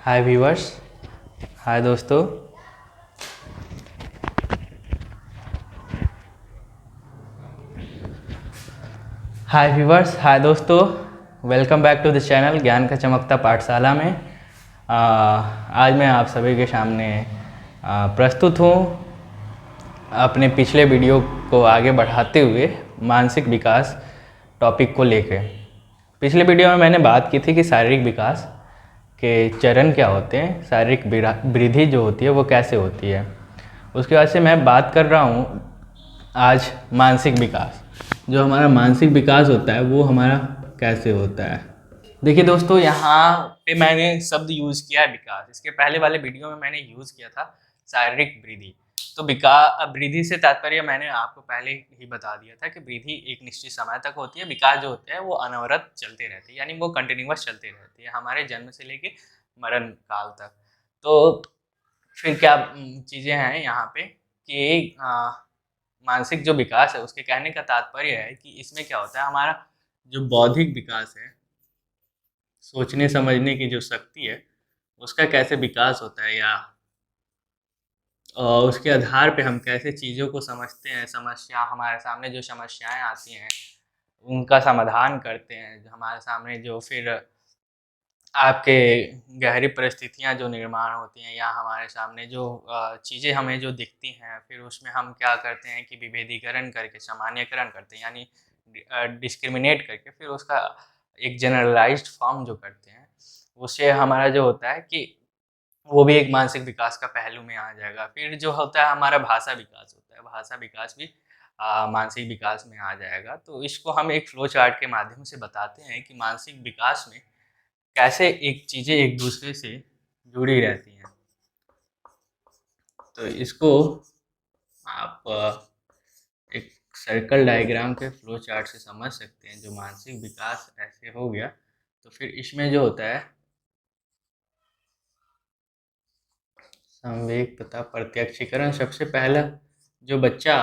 हाय viewers. हाय दोस्तों। Hi दोस्तों। Welcome back to the channel ज्ञान का चमकता पाठशाला में। आज मैं आप सभी के सामने प्रस्तुत हूँ अपने पिछले वीडियो को आगे बढ़ाते हुए मानसिक विकास टॉपिक को लेकर। पिछले वीडियो में मैंने बात की थी कि शारीरिक विकास के चरण क्या होते हैं, शारीरिक वृद्धि जो होती है वो कैसे होती है। उसके बाद से मैं बात कर रहा हूँ आज मानसिक विकास। जो हमारा मानसिक विकास होता है वो हमारा कैसे होता है। देखिए दोस्तों, यहाँ पे मैंने शब्द यूज़ किया है विकास। इसके पहले वाले वीडियो में मैंने यूज़ किया था शारीरिक वृद्धि। तो विकास वृद्धि से तात्पर्य मैंने आपको पहले ही बता दिया था कि वृद्धि एक निश्चित समय तक होती है, विकास जो होते हैं वो अनवरत चलते रहते हैं, यानी वो कंटिन्यूअस चलते रहते हैं हमारे जन्म से लेके मरण काल तक। तो फिर क्या चीज़ें हैं यहाँ पे कि मानसिक जो विकास है उसके कहने का तात्पर्य है कि इसमें क्या होता है, हमारा जो बौद्धिक विकास है, सोचने समझने की जो शक्ति है उसका कैसे विकास होता है, या उसके आधार पे हम कैसे चीज़ों को समझते हैं, समस्या हमारे सामने जो समस्याएं आती हैं उनका समाधान करते हैं, हमारे सामने जो फिर आपके गहरी परिस्थितियाँ जो निर्माण होती हैं, या हमारे सामने जो चीज़ें हमें जो दिखती हैं, फिर उसमें हम क्या करते हैं कि विभेदीकरण करके सामान्यकरण करते हैं, यानी डिस्क्रिमिनेट करके फिर उसका एक जनरलाइज्ड फॉर्म जो करते हैं, उससे हमारा जो होता है कि वो भी एक मानसिक विकास का पहलू में आ जाएगा। फिर जो होता है हमारा भाषा विकास होता है, भाषा विकास भी मानसिक विकास में आ जाएगा। तो इसको हम एक फ्लो चार्ट के माध्यम से बताते हैं कि मानसिक विकास में कैसे एक चीज़ें एक दूसरे से जुड़ी रहती हैं। तो इसको आप एक सर्कल डायग्राम के फ्लो चार्ट से समझ सकते हैं। जो मानसिक विकास ऐसे हो गया, तो फिर इसमें जो होता है संवेग तथा प्रत्यक्षीकरण। सबसे पहला जो बच्चा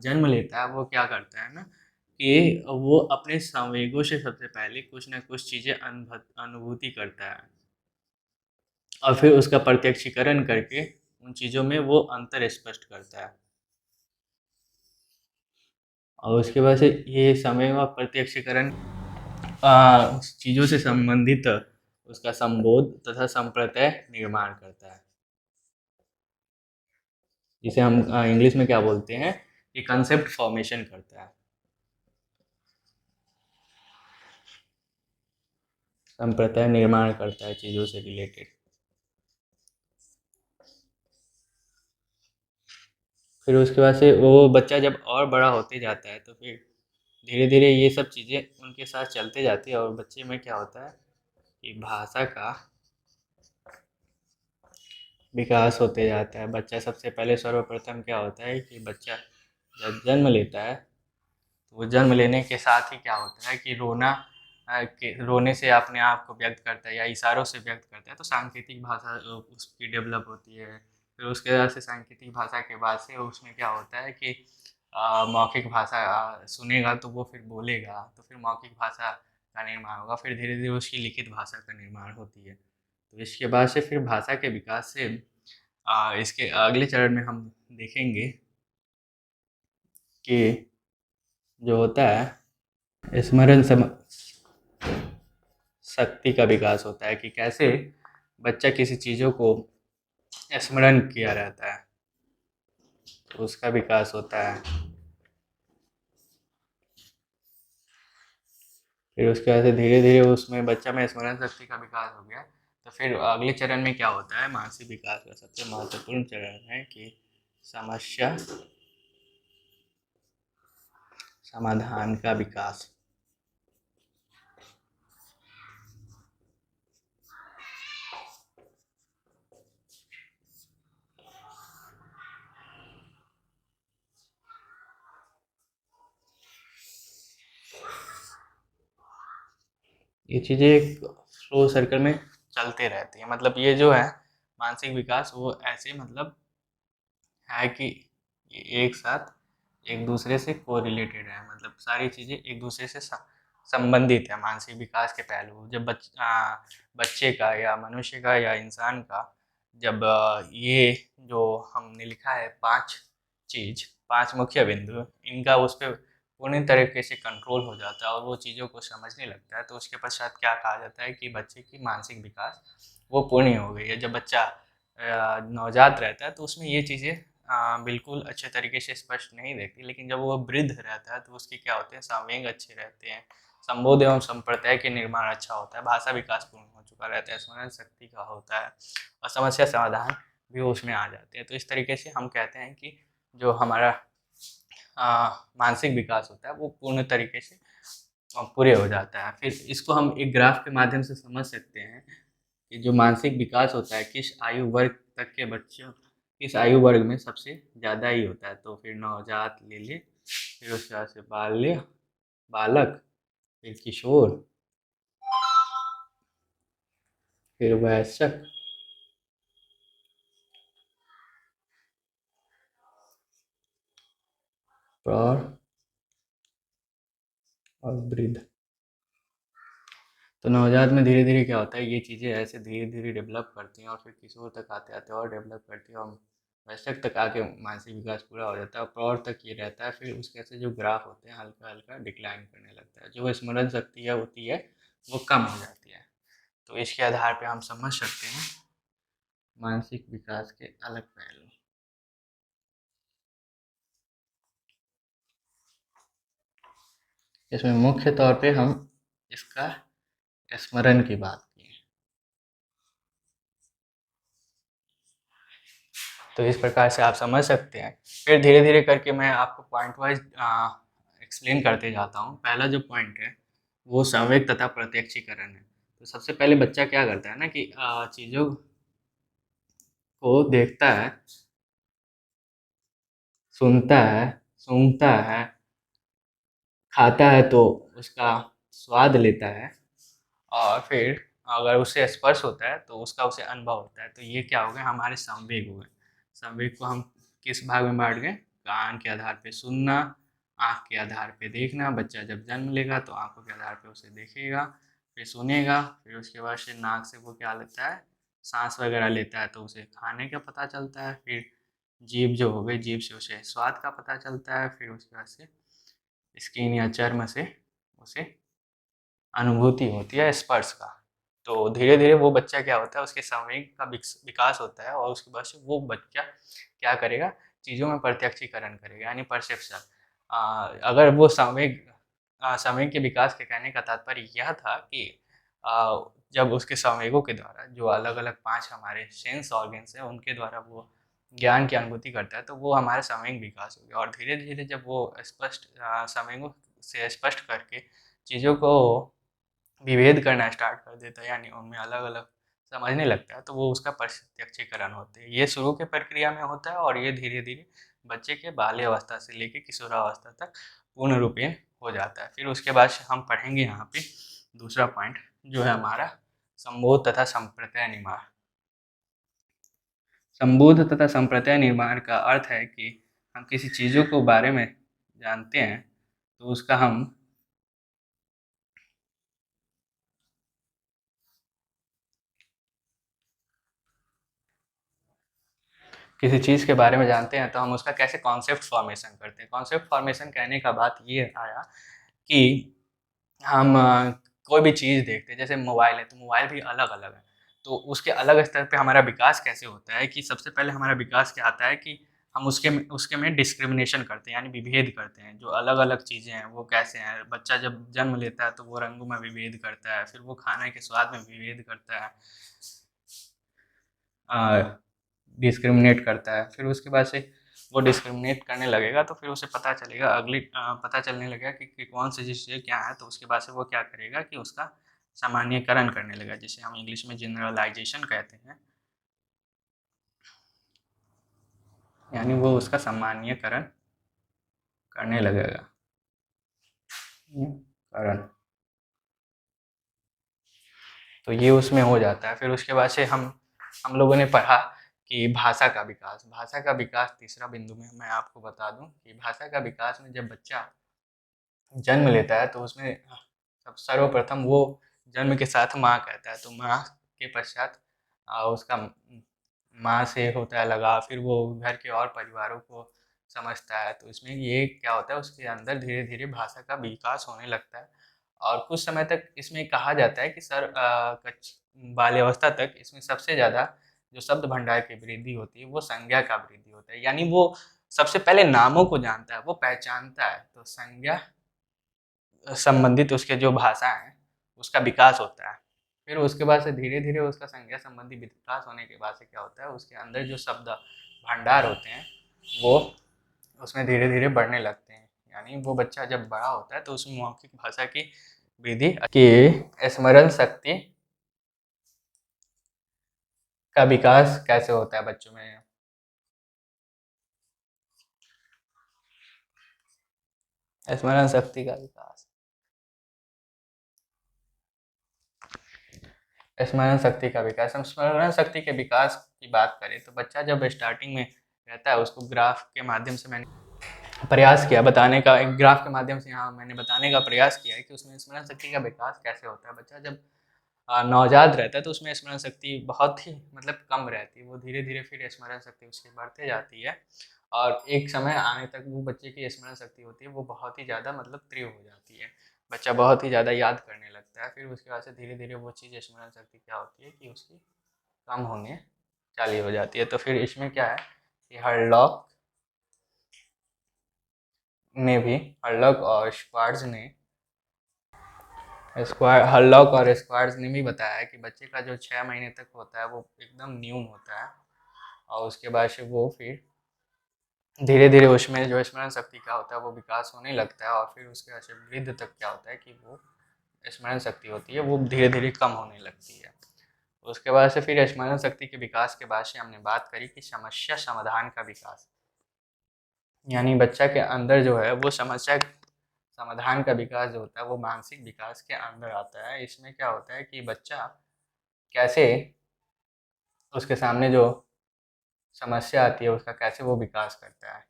जन्म लेता है वो क्या करता है ना, कि वो अपने संवेगों से सबसे पहले कुछ ना कुछ चीज़ें अनुभूति करता है, और फिर उसका प्रत्यक्षीकरण करके उन चीज़ों में वो अंतर स्पष्ट करता है। और उसके बाद से ये समय व प्रत्यक्षीकरण चीज़ों से संबंधित उसका संबोध तथा संप्रत्यय निर्माण करता है, जिसे हम इंग्लिश में क्या बोलते हैं, ये कंसेप्ट फॉर्मेशन करता है, संप्रत्यय निर्माण करता है चीज़ों से रिलेटेड। फिर उसके बाद से वो बच्चा जब और बड़ा होते जाता है, तो फिर धीरे धीरे ये सब चीज़ें उनके साथ चलते जाती है, और बच्चे में क्या होता है कि भाषा का विकास होते जाता है। बच्चा सबसे पहले सर्वप्रथम क्या होता है कि बच्चा जब जन्म लेता है, तो वो जन्म लेने के साथ ही क्या होता है कि रोने से अपने आप को व्यक्त करता है या इशारों से व्यक्त करता है। तो सांकेतिक भाषा उसकी डेवलप होती है। फिर उसके बाद से सांकेतिक भाषा के बाद से उसमें क्या होता है कि मौखिक भाषा सुनेगा तो वो फिर बोलेगा, तो फिर मौखिक भाषा का निर्माण होगा। फिर धीरे धीरे उसकी लिखित भाषा का निर्माण होती है। तो इसके बाद से फिर भाषा के विकास से इसके अगले चरण में हम देखेंगे कि जो होता है स्मरण शक्ति का विकास होता है, कि कैसे बच्चा किसी चीज़ों को स्मरण किया रहता है, तो उसका विकास होता है। फिर उसके बाद से धीरे धीरे उसमें बच्चा में स्मरण शक्ति का विकास हो गया, तो फिर अगले चरण में क्या होता है, मानसिक विकास का सबसे महत्वपूर्ण चरण है कि समस्या समाधान का विकास। ये चीज़ें एक फ्लो सर्कल में चलते रहती हैं। मतलब ये जो है मानसिक विकास, वो ऐसे मतलब है कि ये एक साथ एक दूसरे से कोरिलेटेड है। मतलब सारी चीज़ें एक दूसरे से संबंधित है मानसिक विकास के पहलू। जब बच्चे का या मनुष्य का या इंसान का जब ये जो हमने लिखा है 5 चीज़, 5 मुख्य बिंदु, इनका उस पे पूर्ण तरीके से कंट्रोल हो जाता है और वो चीज़ों को समझने लगता है, तो उसके पश्चात क्या कहा जाता है कि बच्चे की मानसिक विकास वो पूर्ण हो गई है। जब बच्चा नवजात रहता है तो उसमें ये चीज़ें बिल्कुल अच्छे तरीके से स्पष्ट नहीं देखती, लेकिन जब वो वृद्ध रहता है तो उसके क्या होते हैं, संवेग अच्छे रहते हैं, संबोध एवं संप्रदाय के निर्माण अच्छा होता है, भाषा विकास पूर्ण हो चुका रहता है, स्मरण शक्ति का होता है और समस्या समाधान भी उसमें आ जाते हैं। तो इस तरीके से हम कहते हैं कि जो हमारा मानसिक विकास होता है वो पूर्ण तरीके से पूरे हो जाता है। फिर इसको हम एक ग्राफ के माध्यम से समझ सकते हैं कि जो मानसिक विकास होता है किस आयु वर्ग तक के बच्चों, किस आयु वर्ग में सबसे ज़्यादा ही होता है। तो फिर नवजात ले लिए, फिर उसके बाद से बाल्य, बालक, फिर किशोर, फिर वयस्क, प्रौढ़ और वृद्ध। तो नवजात में धीरे धीरे क्या होता है, ये चीज़ें ऐसे धीरे धीरे डेवलप करती हैं और फिर किशोर तक आते आते और डेवलप करती है और वयस्क तक आके मानसिक विकास पूरा हो जाता है और प्रौढ़ तक ये रहता है। फिर उसके ऐसे जो ग्राफ होते हैं हल्का हल्का डिक्लाइन करने लगता है, जो स्मरण शक्ति है होती है वो कम हो जाती है। तो इसके आधार पे हम समझ सकते हैं मानसिक विकास के अलग पहलू। इसमें मुख्य तौर पे हम इसका स्मरण की बात की। तो इस प्रकार से आप समझ सकते हैं। फिर धीरे धीरे करके मैं आपको पॉइंट वाइज एक्सप्लेन करते जाता हूँ। पहला जो पॉइंट है वो संवेग तथा प्रत्यक्षीकरण है। तो सबसे पहले बच्चा क्या करता है ना कि चीज़ों को देखता है, सुनता है, सूंघता है, खाता है तो उसका स्वाद लेता है और फिर अगर उसे स्पर्श होता है तो उसका उसे अनुभव होता है। तो ये क्या हो गया, हमारे संवेग हो गए। संवेग को हम किस भाग में बांट गए, कान के आधार पे सुनना, आँख के आधार पे देखना, बच्चा जब जन्म लेगा तो आँखों के आधार पे उसे देखेगा, फिर सुनेगा, फिर उसके बाद से नाक से वो क्या लेता है, सांस वगैरह लेता है तो उसे खाने का पता चलता है, फिर जीभ जो हो गई, जीभ से उसे स्वाद का पता चलता है, फिर उसके बाद से स्किन या चर्म से उसे अनुभूति होती है स्पर्श का। तो धीरे धीरे वो बच्चा क्या होता है, उसके संवेग का विकास होता है और उसके बाद से वो बच्चा क्या करेगा, चीज़ों में प्रत्यक्षीकरण करेगा यानी परसेप्शन। अगर वो संवेग के विकास के कहने का तात्पर्य यह था कि जब उसके संवेगों के द्वारा जो अलग अलग 5 हमारे सेंस ऑर्गन्स हैं उनके द्वारा वो ज्ञान की अनुभूति करता है तो वो हमारे संवेग विकास हो गया। और धीरे धीरे जब वो स्पष्ट संवेगों से स्पष्ट करके चीज़ों को विभेद करना स्टार्ट कर देता है यानी उनमें अलग अलग समझने लगता है, तो वो उसका प्रत्यक्षीकरण होते हैं। ये शुरू के प्रक्रिया में होता है और ये धीरे धीरे बच्चे के बाल्य अवस्था से लेकर किशोरावस्था तक पूर्ण रूपेण हो जाता है। फिर उसके बाद हम पढ़ेंगे यहाँ पे दूसरा पॉइंट जो है हमारा संबोध तथा संप्रत्यय निर्माण। संबोध तथा संप्रत्यय निर्माण का अर्थ है कि हम किसी चीज़ों को बारे में जानते हैं तो उसका हम किसी चीज़ के बारे में जानते हैं तो हम उसका कैसे कॉन्सेप्ट फॉर्मेशन करते हैं। कॉन्सेप्ट फॉर्मेशन कहने का बात ये आया कि हम कोई भी चीज़ देखते हैं, जैसे मोबाइल है तो मोबाइल भी अलग अलग है, तो उसके अलग स्तर पे हमारा विकास कैसे होता है कि सबसे पहले हमारा विकास क्या आता है कि हम उसके में डिस्क्रिमिनेशन करते हैं यानी विभेद करते हैं। जो अलग अलग चीज़ें हैं वो कैसे हैं, बच्चा जब जन्म लेता है तो वो रंगों में विभेद करता है, फिर वो खाने के स्वाद में विभेद करता है, डिस्क्रिमिनेट करता है। फिर उसके बाद से वो डिस्क्रिमिनेट करने लगेगा तो फिर उसे पता चलेगा पता चलने लगेगा कि कौन सी चीज़ क्या है, तो उसके बाद से वो क्या करेगा कि उसका सामान्यकरण करने लगेगा, जिसे हम इंग्लिश में जनरलाइजेशन कहते हैं, यानी वो उसका सामान्यकरण करने लगेगा। करण, तो ये उसमें हो जाता है। फिर उसके बाद से हम लोगों ने पढ़ा कि भाषा का विकास तीसरा बिंदु में मैं आपको बता दूं कि भाषा का विकास में जब बच्चा जन्म लेता है तो उसमें सब सर्वप्रथम वो जन्म के साथ माँ कहता है, तो माँ के पश्चात उसका माँ से होता है लगाव, फिर वो घर के और परिवारों को समझता है। तो इसमें ये क्या होता है, उसके अंदर धीरे-धीरे भाषा का विकास होने लगता है और कुछ समय तक इसमें कहा जाता है कि बाल्यावस्था तक इसमें सबसे ज़्यादा जो शब्द भंडार की वृद्धि होती है, वो संज्ञा का वृद्धि होता है। यानी वो सबसे पहले नामों को जानता है, वो पहचानता है, तो संज्ञा संबंधित उसके जो भाषा हैं, उसका विकास होता है। फिर उसके बाद से धीरे-धीरे उसका संज्ञा संबंधी विकास होने के बाद से क्या होता है, उसके अंदर जो शब्द भंडार होते हैं, वो उसमें धीरे-धीरे बढ़ने लगते हैं। यानी वो बच्चा जब बड़ा होता है, तो उसमें मौखिक भाषा की वृद्धि की स्मरण शक्ति का विकास कैसे होता है बच्चों में? स्मरण शक्ति का विकास। स्मरण शक्ति का विकास, हम स्मरण शक्ति के विकास की बात करें तो बच्चा जब स्टार्टिंग में रहता है, उसको ग्राफ के माध्यम से मैंने प्रयास किया बताने का, एक ग्राफ के माध्यम से यहाँ मैंने बताने का प्रयास किया है कि उसमें स्मरण शक्ति का विकास कैसे होता है। बच्चा जब नवजात रहता है तो उसमें स्मरण शक्ति बहुत ही मतलब कम रहती है, वो धीरे धीरे फिर स्मरण शक्ति उसकी बढ़ते जाती है और एक समय आने तक वो बच्चे की स्मरण शक्ति होती है वो बहुत ही ज़्यादा मतलब तीव्र हो जाती है, बच्चा बहुत ही ज़्यादा याद करने लगता है। फिर उसके बाद से धीरे धीरे वो चीज़ स्मरण शक्ति क्या होती है कि उसकी कम होने चालू हो जाती है। तो फिर इसमें क्या है कि हर्लॉक और स्क्वार्ट्ज ने हर्लॉक और स्क्वार्ट्ज ने भी बताया है कि बच्चे का जो 6 महीने तक होता है वो एकदम न्यून होता है और उसके बाद से वो फिर धीरे धीरे उसमें जो स्मरण शक्ति का होता है वो विकास होने लगता है और फिर उसके बाद से वृद्ध तक क्या होता है कि वो स्मरण शक्ति होती है वो धीरे धीरे कम होने लगती है। उसके बाद से फिर स्मरण शक्ति के विकास के बाद से हमने बात करी कि समस्या समाधान का विकास, यानी बच्चा के अंदर जो है वो समस्या समाधान का विकास जो होता है वो मानसिक विकास के अंदर आता है। इसमें क्या होता है कि बच्चा कैसे उसके सामने जो समस्या आती है उसका कैसे वो विकास करता है,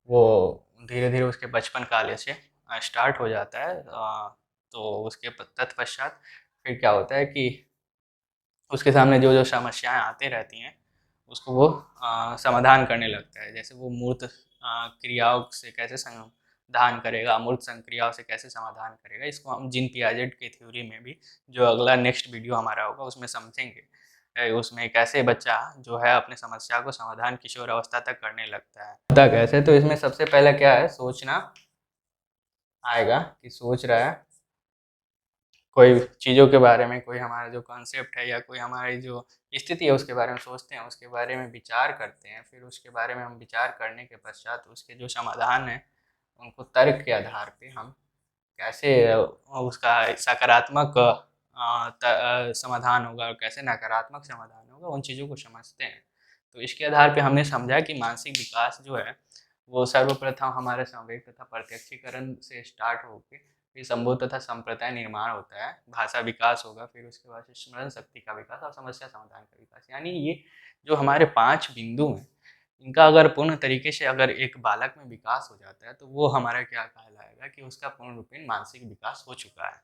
वो धीरे धीरे उसके बचपन काल से स्टार्ट हो जाता है। तो उसके तत्पश्चात फिर क्या होता है कि उसके सामने जो जो समस्याएं आती रहती हैं उसको वो समाधान करने लगता है। जैसे वो मूर्त क्रियाओं से कैसे समाधान करेगा, अमूर्त संक्रियाओं से कैसे समाधान करेगा, इसको हम जीन पियाजेट की थ्योरी में भी जो अगला नेक्स्ट वीडियो हमारा होगा उसमें समझेंगे। उसमें कैसे बच्चा जो है अपने समस्या को समाधान किशोर अवस्था तक करने लगता है। होता कैसे, तो इसमें सबसे पहले क्या है, सोचना आएगा कि सोच रहा है कोई चीज़ों के बारे में, कोई हमारा जो कॉन्सेप्ट है या कोई हमारी जो स्थिति है उसके बारे में सोचते हैं, उसके बारे में विचार करते हैं। फिर उसके बारे में हम विचार करने के पश्चात उसके जो समाधान हैं उनको तर्क के आधार पे हम कैसे उसका सकारात्मक समाधान होगा और कैसे नकारात्मक समाधान होगा, उन चीज़ों को समझते हैं। तो इसके आधार पे हमने समझा कि मानसिक विकास जो है वो सर्वप्रथम हमारे संवेग तथा प्रत्यक्षीकरण से स्टार्ट होकर फिर संबोध तथा संप्रदाय निर्माण होता है, भाषा विकास होगा, फिर उसके बाद से स्मरण शक्ति का विकास और समस्या समाधान का विकास। यानी ये जो हमारे 5 बिंदु हैं, इनका अगर पूर्ण तरीके से अगर एक बालक में विकास हो जाता है तो वो हमारा क्या कहलाएगा कि उसका पूर्ण रूपेण मानसिक विकास हो चुका है।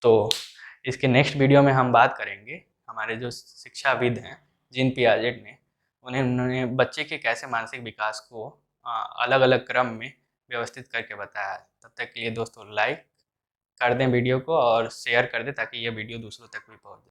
तो इसके नेक्स्ट वीडियो में हम बात करेंगे हमारे जो शिक्षाविद हैं जीन पियाजेट ने, उन्होंने बच्चे के कैसे मानसिक विकास को अलग अलग क्रम में व्यवस्थित करके बताया है। तब तक के लिए दोस्तों लाइक कर दें वीडियो को और शेयर कर दें ताकि ये वीडियो दूसरों तक भी पहुँचे।